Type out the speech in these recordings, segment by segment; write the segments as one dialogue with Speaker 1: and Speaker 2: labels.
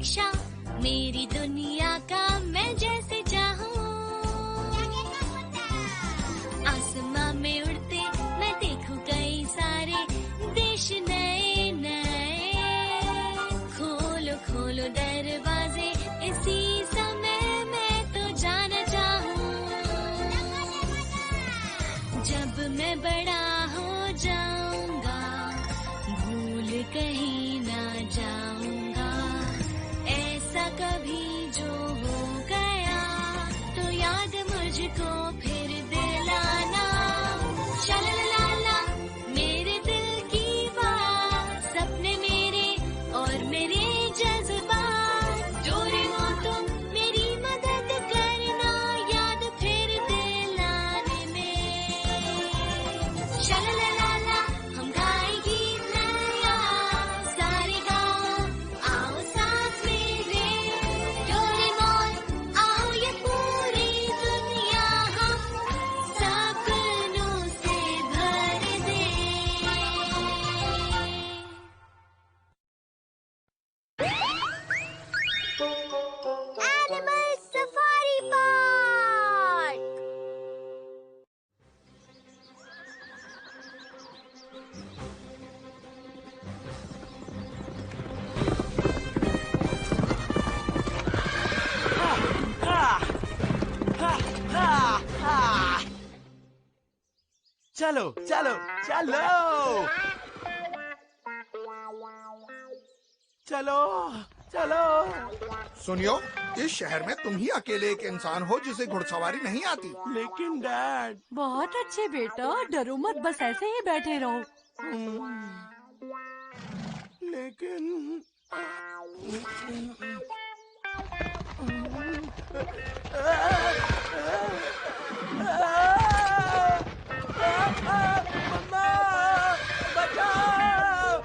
Speaker 1: नक्शा मेरी दुनिया का मैं जैसे चाहूँ। आसमां में उड़ते मैं देखूं कई सारे देश नए नए। खोलो खोलो दरवाजे इसी समय मैं तो जाना चाहूँ। जब मैं बड़ा हो जाऊंगा भूल कहीं ना जाऊंगा। ऐसा कभी जो हो गया तो याद मुझको फिर दिलाना। शालालाला मेरे दिल की बात, सपने मेरे और मेरे जज्बात। डोरेमोन तुम मेरी मदद करना याद फिर दिलाने में। शालालाला हम गाए गीत नया सारे गाओ आओ साथ मेरे। डोरेमोन आओ ये पूरी दुनिया हम सपनों से भर दे। Animal safari park.
Speaker 2: चलो चलो चलो चलो चलो।
Speaker 3: सुनियो, इस शहर में तुम ही अकेले एक इंसान हो जिसे घुड़सवारी नहीं आती।
Speaker 2: लेकिन डैड।
Speaker 4: बहुत अच्छे बेटा, डरो मत, बस ऐसे ही बैठे रहो।
Speaker 2: लेकिन मम्मा बचाओ।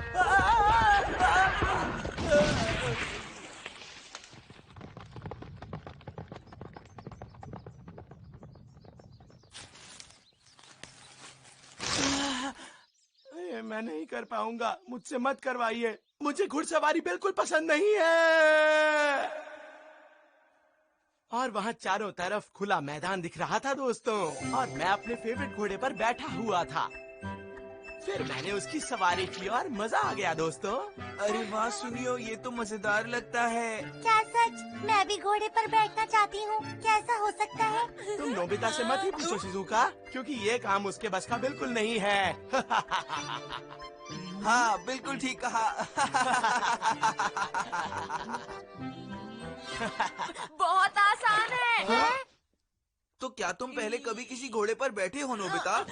Speaker 2: ये मैं नहीं कर पाऊंगा, मुझसे मत करवाइए। मुझे घुड़सवारी बिल्कुल पसंद नहीं है। और वहाँ चारों तरफ खुला मैदान दिख रहा था दोस्तों, और मैं अपने फेवरेट घोड़े पर बैठा हुआ था। फिर मैंने उसकी सवारी की और मजा आ गया दोस्तों।
Speaker 5: अरे वाह सुनियो, ये तो मजेदार लगता है।
Speaker 1: क्या सच? मैं भी घोड़े पर बैठना चाहती हूँ। कैसा हो सकता है?
Speaker 2: तुम नोबिता से मत ही पूछो शिजुका, क्योंकि ये काम उसके बस का बिल्कुल नहीं है।
Speaker 5: हाँ बिल्कुल ठीक कहा।
Speaker 4: बहुत आसान है।
Speaker 5: तो क्या तुम पहले कभी किसी घोड़े पर बैठे हो नोबिता?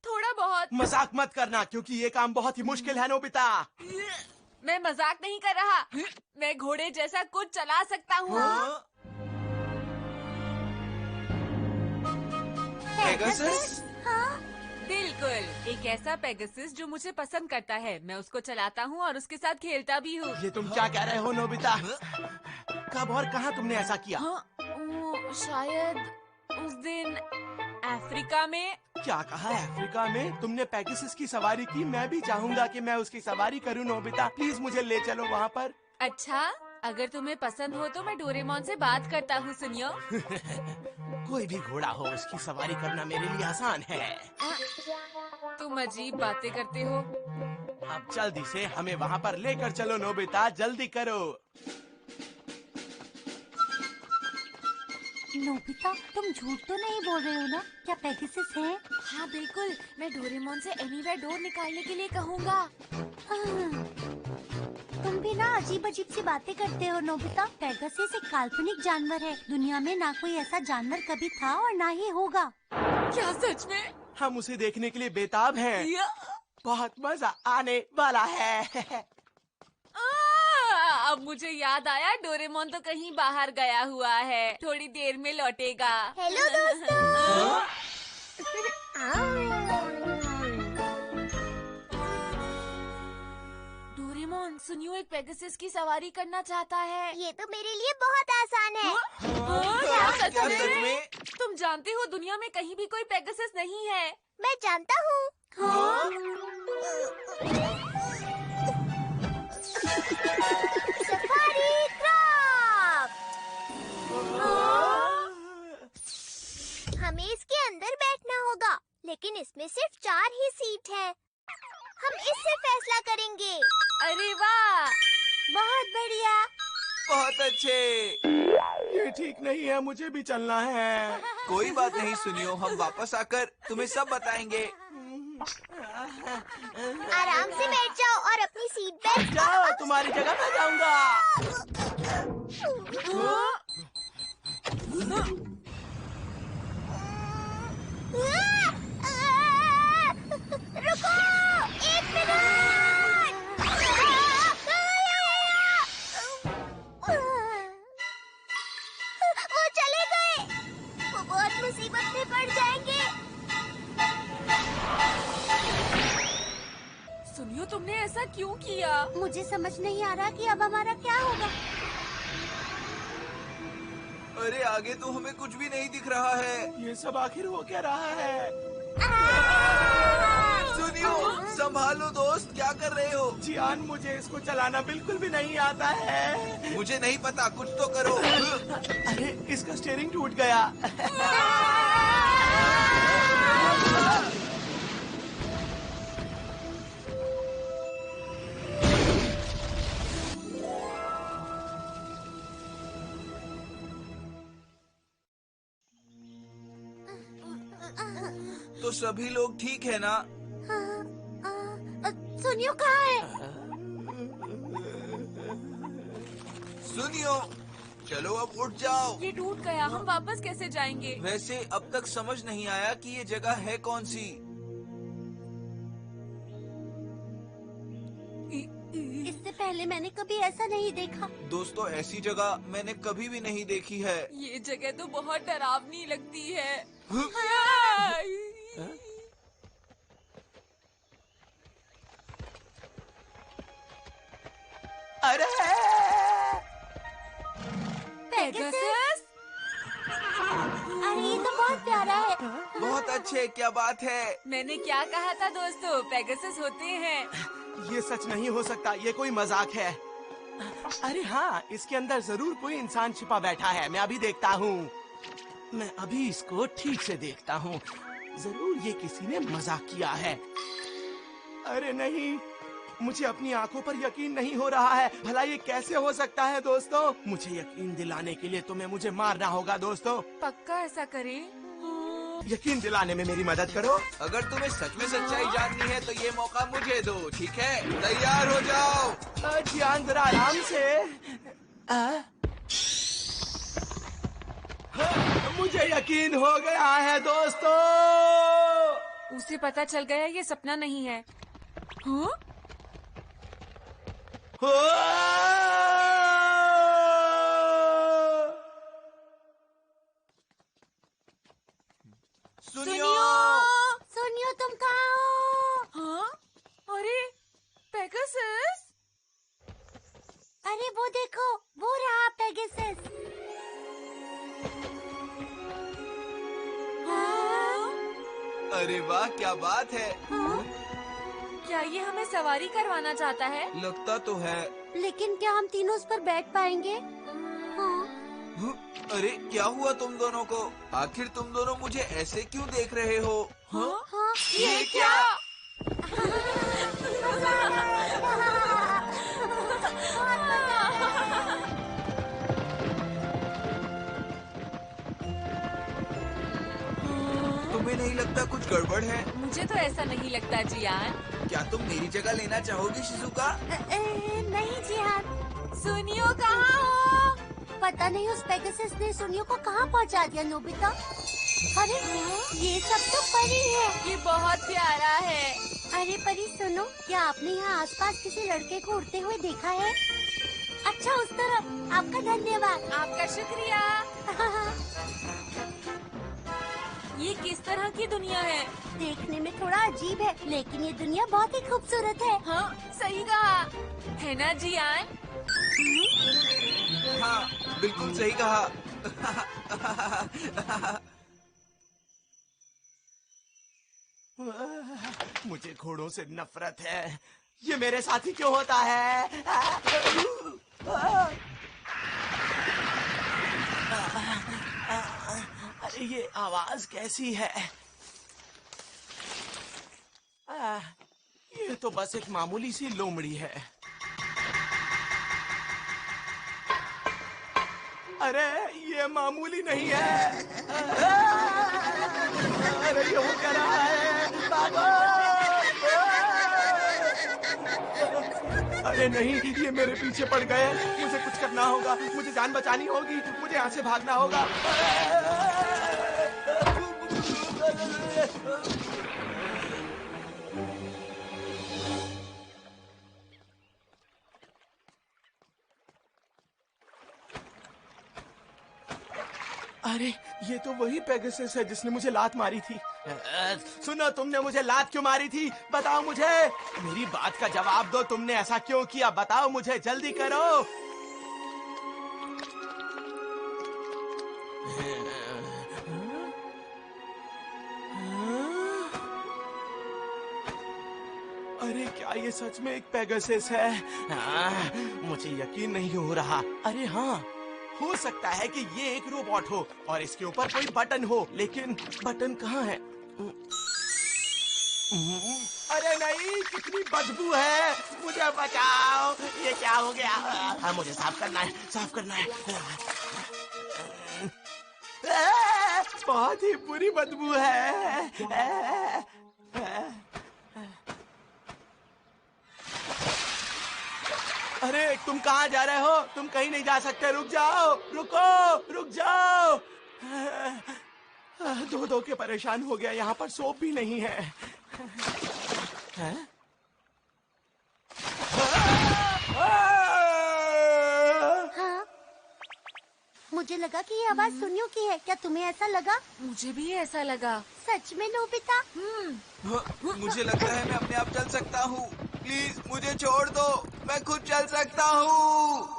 Speaker 4: थोड़ा बहुत।
Speaker 2: मजाक मत करना, क्योंकि ये काम बहुत ही मुश्किल है नोबिता।
Speaker 4: मैं मजाक नहीं कर रहा, मैं घोड़े जैसा कुछ चला सकता हूँ।
Speaker 5: पेगासस?
Speaker 4: बिल्कुल, एक ऐसा पेगासस जो मुझे पसंद करता है। मैं उसको चलाता हूँ और उसके साथ खेलता भी हूँ।
Speaker 2: ये तुम क्या कह रहे हो नोबिता? कब और कहाँ तुमने ऐसा किया?
Speaker 4: शायद उस दिन अफ्रीका में।
Speaker 2: क्या कहा अफ्रीका में? तुमने पेगासस की सवारी की? मैं भी चाहूंगा कि मैं उसकी सवारी करूं नोबिता। प्लीज मुझे ले चलो वहाँ पर।
Speaker 4: अच्छा, अगर तुम्हें पसंद हो तो मैं डोरेमोन से बात करता हूँ सुनियो।
Speaker 2: कोई भी घोड़ा हो, उसकी सवारी करना मेरे लिए आसान है।
Speaker 4: तुम अजीब बातें करते हो।
Speaker 2: अब जल्दी से हमें वहाँ पर लेकर चलो नोबिता, जल्दी करो।
Speaker 1: नोबिता, तुम झूठ तो नहीं बोल रहे हो ना? क्या पेगासस है?
Speaker 4: हाँ बिल्कुल, मैं डोरेमोन से एनीवेयर डोर निकालने के लिए कहूँगा।
Speaker 1: तुम भी ना अजीब अजीब सी बातें करते हो नोबिता। पेगासस एक काल्पनिक जानवर है। दुनिया में ना कोई ऐसा जानवर कभी था और ना ही होगा।
Speaker 4: क्या सच में?
Speaker 2: हम उसे देखने के लिए बेताब हैं। बहुत मजा आने वाला है।
Speaker 4: अब मुझे याद आया, डोरेमोन तो कहीं बाहर गया हुआ है, थोड़ी देर में लौटेगा।
Speaker 1: हेलो दोस्तों।
Speaker 4: डोरेमोन, सुनियो एक पेगासस की सवारी करना चाहता है।
Speaker 1: ये तो मेरे लिए बहुत आसान है।
Speaker 4: क्या सच
Speaker 5: क्या
Speaker 4: में?
Speaker 5: सच में?
Speaker 4: तुम जानते हो दुनिया में कहीं भी कोई पेगासस नहीं है।
Speaker 1: मैं जानता हूँ। सफारी
Speaker 6: में सिर्फ 4 ही सीट है। हम इससे फैसला करेंगे।
Speaker 4: अरे वाह,
Speaker 1: बहुत बढ़िया।
Speaker 5: बहुत अच्छे।
Speaker 2: ये ठीक नहीं है, मुझे भी चलना है।
Speaker 5: कोई बात नहीं सुनियो, हम वापस आकर तुम्हें सब बताएंगे।
Speaker 6: आराम से बैठ जाओ और अपनी सीट बेल्ट।
Speaker 2: जाओ, तुम्हारी जगह मैं जाऊंगा।
Speaker 6: रुको, 1 मिनट। वो चले गए। वो बहुत मुसीबत में पड़ जाएंगे।
Speaker 4: सुनियो, तुमने ऐसा क्यों किया?
Speaker 1: मुझे समझ नहीं आ रहा कि अब हमारा क्या होगा।
Speaker 5: अरे आगे तो हमें कुछ भी नहीं दिख रहा है।
Speaker 2: ये सब आखिर हो क्या रहा है?
Speaker 5: सुनियो, संभालो दोस्त, क्या कर रहे हो?
Speaker 2: जियान, मुझे इसको चलाना बिल्कुल भी नहीं आता है।
Speaker 5: मुझे नहीं पता, कुछ तो करो।
Speaker 2: अरे, इसका स्टीयरिंग टूट गया।
Speaker 5: तो सभी लोग ठीक है ना?
Speaker 1: सुनियो कहाँ है?
Speaker 5: सुनियो, चलो अब उठ जाओ।
Speaker 4: ये टूट गया, हम वापस कैसे जाएंगे?
Speaker 5: वैसे अब तक समझ नहीं आया कि ये जगह है कौन सी।
Speaker 1: इससे पहले मैंने कभी ऐसा नहीं देखा।
Speaker 5: दोस्तों, ऐसी जगह मैंने कभी भी नहीं देखी है।
Speaker 4: ये जगह तो बहुत डरावनी लगती है।
Speaker 2: अरे,
Speaker 4: पेगासस?
Speaker 1: अरे ये तो बहुत प्यारा है।
Speaker 5: बहुत अच्छे, क्या बात है।
Speaker 4: मैंने क्या कहा था दोस्तों, पेगासस होते हैं।
Speaker 2: ये सच नहीं हो सकता, ये कोई मजाक है। अरे हाँ, इसके अंदर जरूर कोई इंसान छिपा बैठा है। मैं अभी देखता हूँ। मैं अभी इसको ठीक से देखता हूँ। जरूर ये किसी ने मजाक किया है। अरे नहीं, मुझे अपनी आंखों पर यकीन नहीं हो रहा है। भला ये कैसे हो सकता है दोस्तों? मुझे यकीन दिलाने के लिए तुम्हें मुझे मारना होगा दोस्तों।
Speaker 4: पक्का ऐसा करें?
Speaker 2: यकीन दिलाने में मेरी मदद करो।
Speaker 5: अगर तुम्हें सच में सच्चाई जाननी है तो ये मौका मुझे दो, ठीक है? तैयार हो जाओ।
Speaker 2: ध्यान जरा आराम से। मुझे यकीन हो गया है दोस्तों।
Speaker 4: उसे पता चल गया ये सपना नहीं है। हाँ?
Speaker 5: सुनियो,
Speaker 1: सुनियो, तुम कहाँ हो?
Speaker 4: हाँ? अरे, पेगासस?
Speaker 1: अरे वो देखो, वो रहा पेगासस।
Speaker 4: हाँ?
Speaker 5: अरे वाह, क्या बात है।
Speaker 4: क्या ये हमें सवारी करवाना चाहता है?
Speaker 5: लगता तो है।
Speaker 1: लेकिन क्या हम तीनों उस पर बैठ पाएंगे? हाँ।
Speaker 5: अरे क्या हुआ तुम दोनों को? आखिर तुम दोनों मुझे ऐसे क्यों देख रहे हो?
Speaker 4: हाँ?
Speaker 1: हाँ।
Speaker 5: ये क्या? तुम्हें नहीं लगता कुछ गड़बड़ है?
Speaker 4: मुझे तो ऐसा नहीं लगता जियान।
Speaker 5: क्या तुम मेरी जगह लेना चाहोगी शिजुका?
Speaker 1: नहीं जियान।
Speaker 4: सुनियो कहाँ हो?
Speaker 1: पता नहीं उस पेगासस ने सुनियो को कहाँ पहुँचा दिया नोबिता। अरे ये सब तो परी है।
Speaker 4: ये बहुत प्यारा है।
Speaker 1: अरे परी सुनो, क्या आपने यहाँ आसपास किसी लड़के को उड़ते हुए देखा है? अच्छा उस तरफ। आपका धन्यवाद।
Speaker 4: आपका शुक्रिया। ये किस तरह की दुनिया है?
Speaker 1: देखने में थोड़ा अजीब है, लेकिन ये दुनिया बहुत ही खूबसूरत है।
Speaker 4: हाँ, सही कहा है ना जियान?
Speaker 5: हाँ, बिल्कुल सही कहा।
Speaker 2: मुझे घोड़ों से नफरत है। ये मेरे साथ ही क्यों होता है? अरे ये आवाज कैसी है? ये तो बस एक मामूली सी लोमड़ी है। अरे ये मामूली नहीं है। अरे ये हो क्या रहा है? भागो! अरे नहीं, ये मेरे पीछे पड़ गए। मुझे कुछ करना होगा, मुझे जान बचानी होगी, मुझे यहाँ से भागना होगा। अरे ये तो वही पेगासस है जिसने मुझे लात मारी थी। सुनो, तुमने मुझे लात क्यों मारी थी? बताओ मुझे, मेरी बात का जवाब दो। तुमने ऐसा क्यों किया? बताओ मुझे, जल्दी करो। अरे क्या ये सच में एक पेगासस है? मुझे यकीन नहीं हो रहा। अरे हाँ, हो सकता है कि ये एक रोबोट हो और इसके ऊपर कोई बटन हो, लेकिन बटन कहाँ है? अरे नहीं, कितनी बदबू है। मुझे बचाओ, ये क्या हो गया? हाँ, मुझे साफ करना है, साफ करना है। बहुत ही बुरी बदबू है। अरे तुम कहाँ जा रहे हो? तुम कहीं नहीं जा सकते। रुक जाओ, रुको, रुक जाओ। धो के परेशान हो गया। यहाँ पर सोप भी नहीं है।
Speaker 1: हाँ, मुझे लगा कि ये आवाज सुनियो की है। क्या तुम्हें ऐसा लगा?
Speaker 4: मुझे भी ऐसा लगा।
Speaker 1: सच में नोबिता?
Speaker 5: मुझे लगता है मैं अपने आप चल सकता हूँ। प्लीज मुझे छोड़ दो, मैं खुद चल सकता हूँ।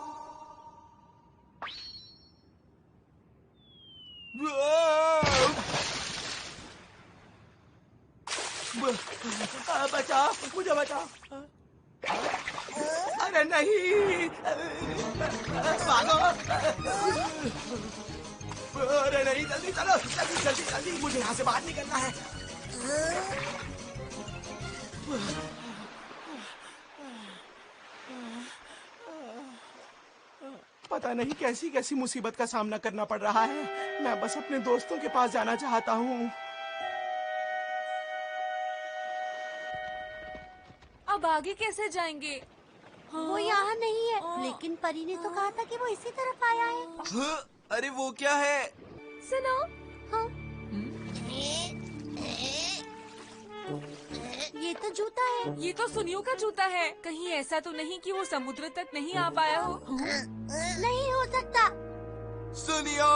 Speaker 2: बचाओ, मुझे बचाओ। अरे नहीं, भागो। अरे नहीं, जल्दी चलो, जल्दी जल्दी जल्दी, मुझे यहाँ से बाहर निकलना है। पता नहीं कैसी कैसी मुसीबत का सामना करना पड़ रहा है। मैं बस अपने दोस्तों के पास जाना चाहता हूँ।
Speaker 4: अब आगे कैसे जाएंगे?
Speaker 1: वो यहाँ नहीं है, लेकिन परी ने तो कहा था कि वो इसी तरफ आया है।
Speaker 5: अरे वो क्या है?
Speaker 4: सुनो।
Speaker 1: हाँ, ये तो जूता है।
Speaker 4: ये तो सुनियो का जूता है। कहीं ऐसा तो नहीं कि वो समुद्र तक नहीं आ पाया हो?
Speaker 1: नहीं हो सकता।
Speaker 5: सुनियो!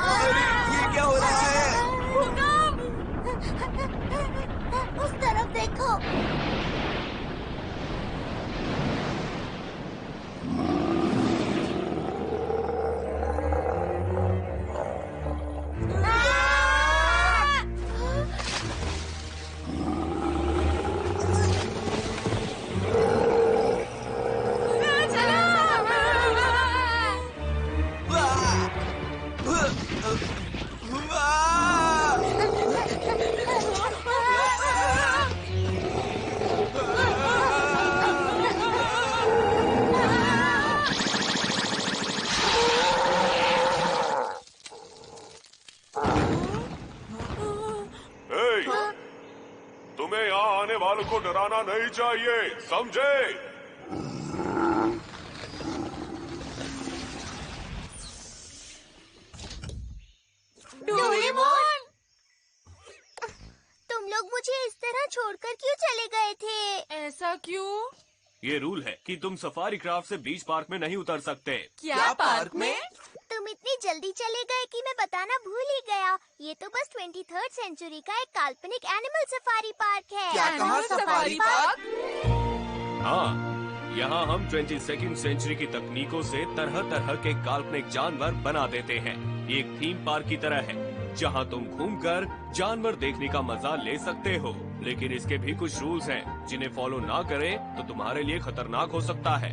Speaker 5: अरे ये क्या हो रहा है?
Speaker 1: उस तरफ देखो।
Speaker 7: तुम्हें यहाँ आने वालों को डराना नहीं चाहिए, समझे?
Speaker 6: डोरेमोन! तुम लोग मुझे इस तरह छोड़कर क्यों चले गए थे?
Speaker 4: ऐसा क्यों?
Speaker 7: ये रूल है कि तुम सफारी क्राफ्ट से बीच पार्क में नहीं उतर सकते।
Speaker 4: क्या पार्क में?
Speaker 6: तुम इतनी जल्दी चले गए कि मैं बताना भूल ही गया। ये तो बस 23rd सेंचुरी का एक काल्पनिक एनिमल सफारी पार्क है।
Speaker 5: क्या कहा? Safari park?
Speaker 7: हाँ, यहाँ हम 22nd सेंचुरी की तकनीकों से तरह तरह के काल्पनिक जानवर बना देते हैं। ये एक थीम पार्क की तरह है जहाँ तुम घूमकर जानवर देखने का मजा ले सकते हो, लेकिन इसके भी कुछ रूल्स हैं जिन्हें फॉलो ना करें तो तुम्हारे लिए खतरनाक हो सकता है।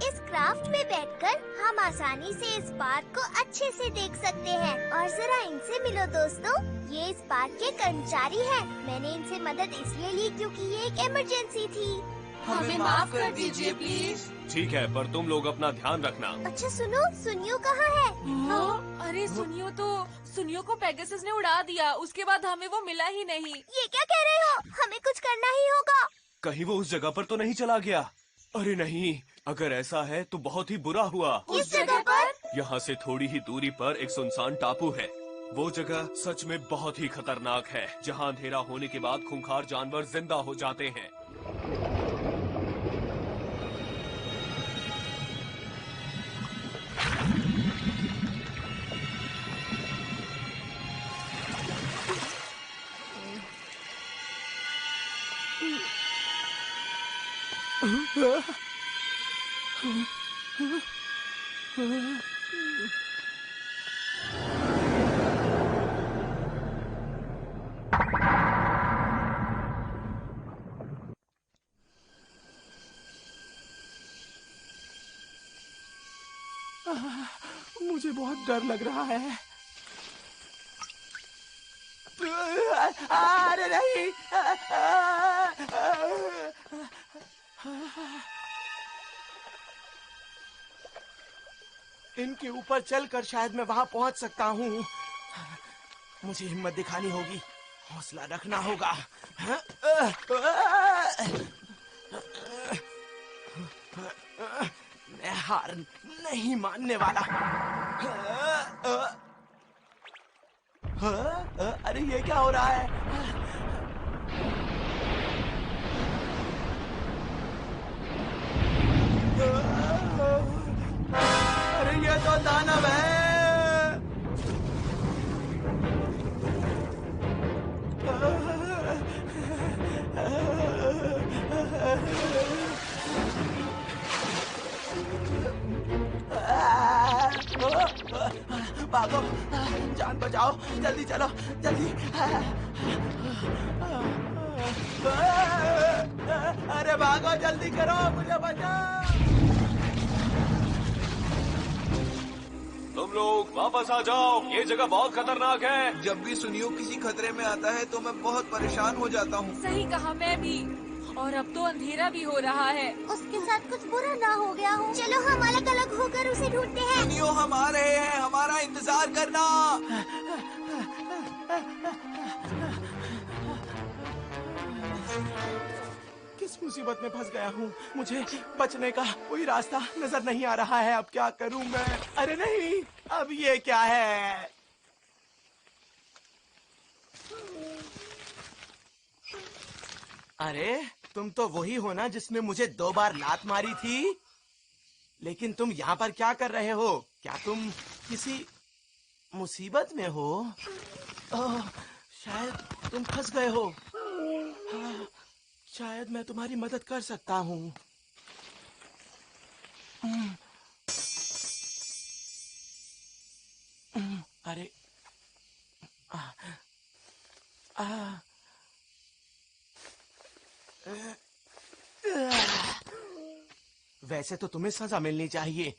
Speaker 6: इस क्राफ्ट में बैठकर हम आसानी से इस पार्क को अच्छे से देख सकते हैं। और जरा इनसे मिलो दोस्तों, ये इस पार्क के कर्मचारी हैं। मैंने इनसे मदद इसलिए ली क्योंकि ये एक इमरजेंसी थी।
Speaker 4: हमें माफ कर दीजिए प्लीज।
Speaker 7: ठीक है, पर तुम लोग अपना ध्यान रखना।
Speaker 6: अच्छा सुनो, सुनियो कहाँ है?
Speaker 4: अरे सुनियो को पेगासस ने उड़ा दिया। उसके बाद हमें वो मिला ही नहीं।
Speaker 6: ये क्या कह रहे हो? हमें कुछ करना ही होगा।
Speaker 7: कहीं वो उस जगह पर तो नहीं चला गया? अरे नहीं, अगर ऐसा है तो बहुत ही बुरा हुआ।
Speaker 6: इस जगह पर?
Speaker 7: यहाँ से थोड़ी ही दूरी पर एक सुनसान टापू है। वो जगह सच में बहुत ही खतरनाक है, जहाँ अंधेरा होने के बाद खूंखार जानवर जिंदा हो जाते हैं।
Speaker 2: मुझे बहुत डर लग रहा है। अरे नहीं। इनके ऊपर चलकर शायद मैं वहां पहुंच सकता हूँ। मुझे हिम्मत दिखानी होगी, हौसला रखना होगा। मैं हार नहीं मानने वाला। अरे ये क्या हो रहा है? अरे ये तो दानव है। भागो, जान बचाओ, जल्दी चलो, जल्दी। अरे भागो, जल्दी करो, मुझे बचाओ।
Speaker 7: तुम लोग वापस आ जाओ, ये जगह बहुत खतरनाक है।
Speaker 5: जब भी सुनियो किसी खतरे में आता है तो मैं बहुत परेशान हो जाता हूँ।
Speaker 4: सही कहा, मैं भी। और अब तो अंधेरा भी हो रहा है।
Speaker 1: उसके साथ कुछ बुरा ना हो गया हो।
Speaker 6: चलो हम अलग अलग होकर उसे ढूंढते हैं।
Speaker 5: सुनियो, हम आ रहे हैं, हमारा इंतजार करना।
Speaker 2: किस मुसीबत में फंस गया हूँ? मुझे बचने का कोई रास्ता नजर नहीं आ रहा है। अब क्या करूँ मैं? अरे नहीं, अब ये क्या है? अरे तुम तो वही हो ना जिसने मुझे 2 बार लात मारी थी। लेकिन तुम यहाँ पर क्या कर रहे हो? क्या तुम किसी मुसीबत में हो? ओह, शायद तुम फंस गए हो। हाँ, शायद मैं तुम्हारी मदद कर सकता हूँ। अरे वैसे तो तुम्हें सजा मिलनी चाहिए,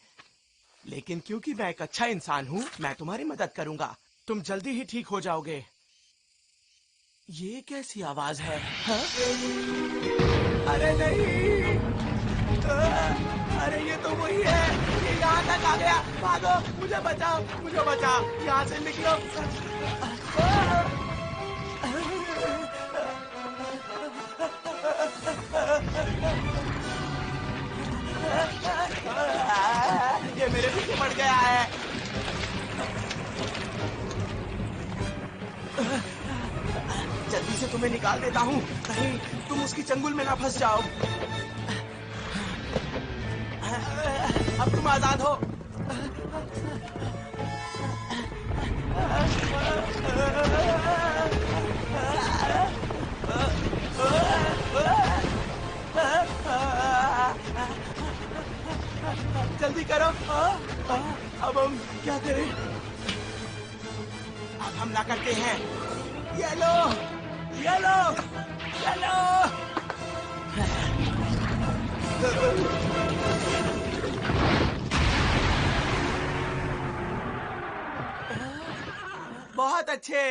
Speaker 2: लेकिन क्योंकि मैं एक अच्छा इंसान हूँ, मैं तुम्हारी मदद करूंगा। तुम जल्दी ही ठीक हो जाओगे। ये कैसी आवाज है? हाँ? अरे नहीं। अरे ये तो वही है, ये यहाँ तक आ गया। भागो, मुझे बचाओ, मुझे बचाओ, यहाँ से निकलो। ये मेरे पीछे पड़ गया है। जल्दी से तुम्हें निकाल देता हूँ, कहीं तुम उसकी चंगुल में ना फंस जाओ। अब तुम आजाद हो। जल्दी करो। अब हम क्या करें? अब हमला करते हैं। ये लो, ये लो, ये लो। बहुत अच्छे।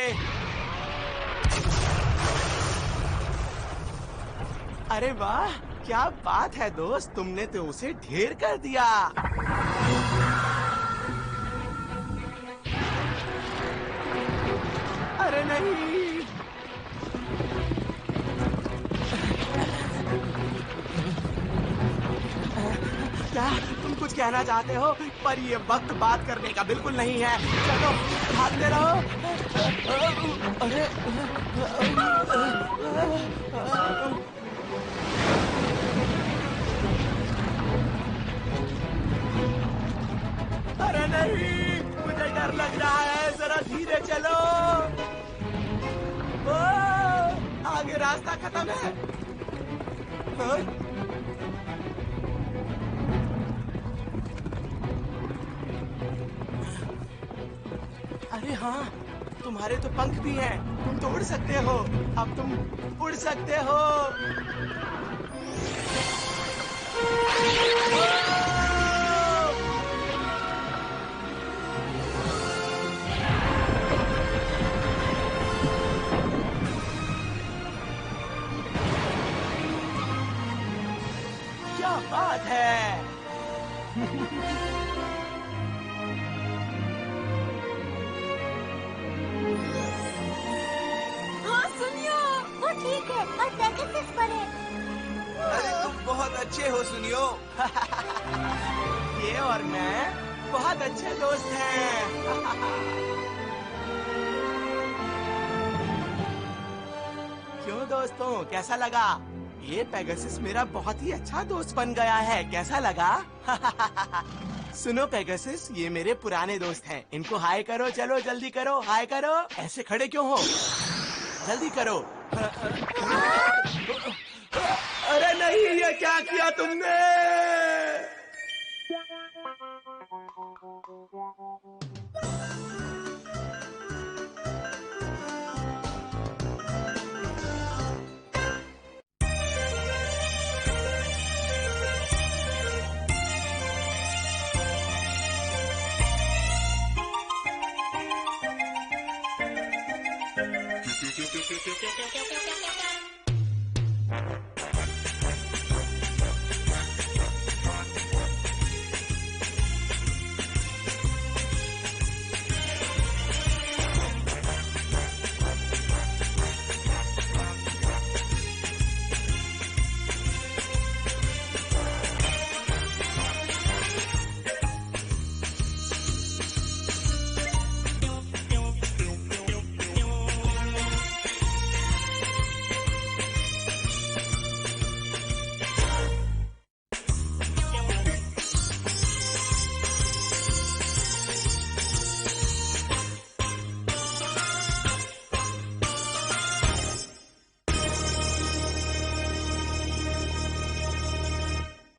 Speaker 2: अरे वाह, क्या बात है दोस्त, तुमने तो उसे ढेर कर दिया। अरे नहीं, क्या तुम कुछ कहना चाहते हो? पर ये वक्त बात करने का बिल्कुल नहीं है। चलो भागते रहो। अरे अरे नहीं, मुझे डर लग रहा है, जरा धीरे चलो। ओ, आगे रास्ता खत्म है। हाँ? अरे हाँ, तुम्हारे तो पंख भी हैं, तुम तो उड़ सकते हो। अब तुम उड़ सकते हो। क्या बात है।
Speaker 4: हाँ सुनियो,
Speaker 1: वो ठीक है और पेगासस पर है।
Speaker 5: अरे तुम बहुत अच्छे हो सुनियो।
Speaker 2: ये और मैं बहुत अच्छे दोस्त हैं। क्यों दोस्तों, कैसा लगा? ये पेगासस मेरा बहुत ही अच्छा दोस्त बन गया है, कैसा लगा? सुनो पेगासस, ये मेरे पुराने दोस्त हैं, इनको हाय करो, चलो जल्दी करो, हाय करो। ऐसे खड़े क्यों हो? जल्दी करो। अरे नहीं, ये क्या किया तुमने?